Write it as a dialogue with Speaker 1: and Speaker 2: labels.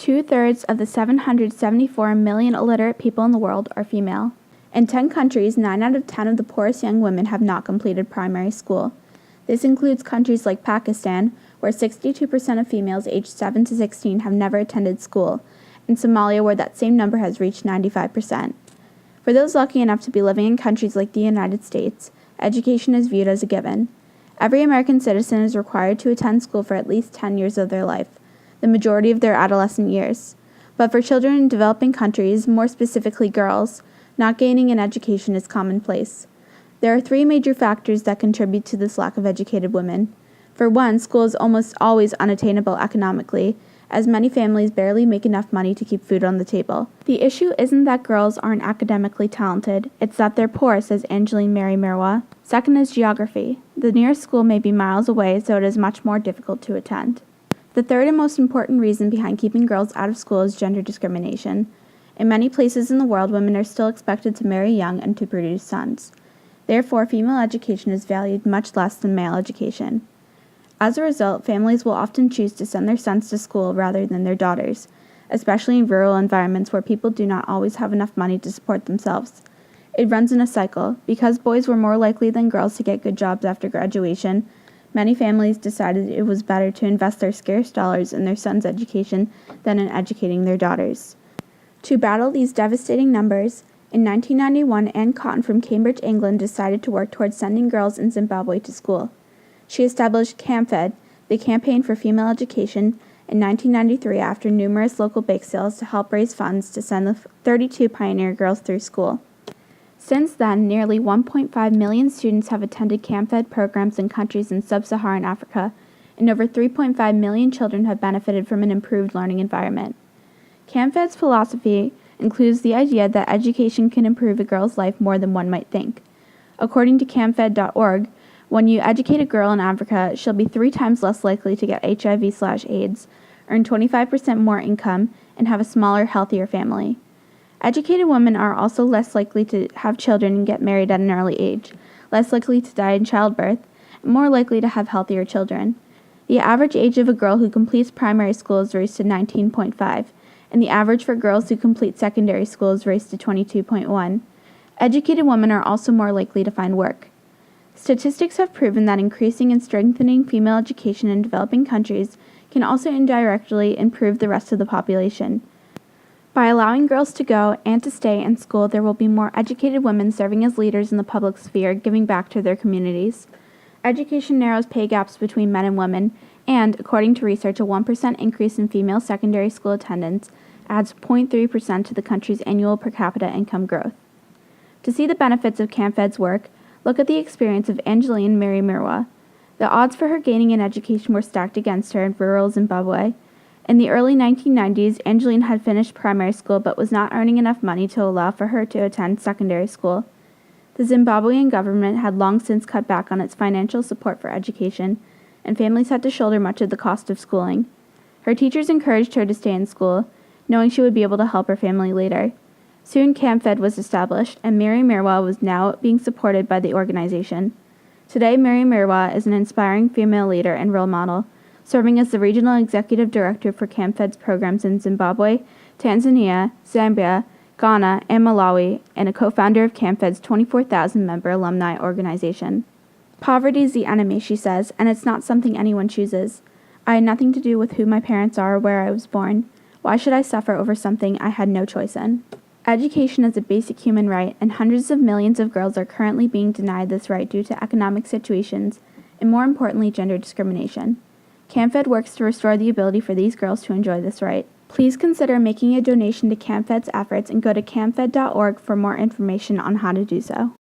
Speaker 1: 2/3 of the 774 million illiterate people in the world are female. In 10 countries, 9 out of 10 of the poorest young women have not completed primary school. This includes countries like Pakistan, where 62% of females aged 7 to 16 have never attended school, and Somalia, where that same number has reached 95%. For those lucky enough to be living in countries like the United States, education is viewed as a given. Every American citizen is required to attend school for at least 10 years of their life, the majority of their adolescent years. But for children in developing countries, more specifically girls, not gaining an education is commonplace. There are 3 major factors that contribute to this lack of educated women. For one, school is almost always unattainable economically, as many families barely make enough money to keep food on the table. The issue isn't that girls aren't academically talented, it's that they're poor, says Angeline Mary Mirwa. Second is geography. The nearest school may be miles away, so it is much more difficult to attend. The third and most important reason behind keeping girls out of school is gender discrimination. In many places in the world, women are still expected to marry young and to produce sons. Therefore, female education is valued much less than male education. As a result, families will often choose to send their sons to school rather than their daughters, especially in rural environments where people do not always have enough money to support themselves. It runs in a cycle. Because boys were more likely than girls to get good jobs after graduation, many families decided it was better to invest their scarce dollars in their sons' education than in educating their daughters. To battle these devastating numbers, in 1991, Anne Cotton from Cambridge, England, decided to work towards sending girls in Zimbabwe to school. She established Camfed, the Campaign for Female Education, in 1993 after numerous local bake sales to help raise funds to send the 32 pioneer girls through school. Since then, nearly 1.5 million students have attended Camfed programs in countries in sub-Saharan Africa, and over 3.5 million children have benefited from an improved learning environment. Camfed's philosophy includes the idea that education can improve a girl's life more than one might think. According to camfed.org, when you educate a girl in Africa, she'll be 3 times less likely to get HIV/AIDS, earn 25% more income, and have a smaller, healthier family. Educated women are also less likely to have children and get married at an early age, less likely to die in childbirth, and more likely to have healthier children. The average age of a girl who completes primary school is raised to 19.5, and the average for girls who complete secondary school is raised to 22.1. Educated women are also more likely to find work. Statistics have proven that increasing and strengthening female education in developing countries can also indirectly improve the rest of the population. By allowing girls to go and to stay in school, there will be more educated women serving as leaders in the public sphere, giving back to their communities. Education narrows pay gaps between men and women, and, according to research, a 1% increase in female secondary school attendance adds 0.3% to the country's annual per capita income growth. To see the benefits of Camfed's work, look at the experience of Angeline Mary Mirwa. The odds for her gaining an education were stacked against her in rural Zimbabwe. In the early 1990s, Angeline had finished primary school but was not earning enough money to allow for her to attend secondary school. The Zimbabwean government had long since cut back on its financial support for education, and families had to shoulder much of the cost of schooling. Her teachers encouraged her to stay in school, knowing she would be able to help her family later. Soon Camfed was established, and Mary Mirwa was now being supported by the organization. Today, Mary Mirwa is an inspiring female leader and role model, serving as the regional executive director for Camfed's programs in Zimbabwe, Tanzania, Zambia, Ghana, and Malawi, and a co-founder of Camfed's 24,000-member alumni organization. Poverty is the enemy, she says, and it's not something anyone chooses. I had nothing to do with who my parents are or where I was born. Why should I suffer over something I had no choice in? Education is a basic human right, and hundreds of millions of girls are currently being denied this right due to economic situations, and more importantly, gender discrimination. Camfed works to restore the ability for these girls to enjoy this right. Please consider making a donation to Camfed's efforts and go to camfed.org for more information on how to do so.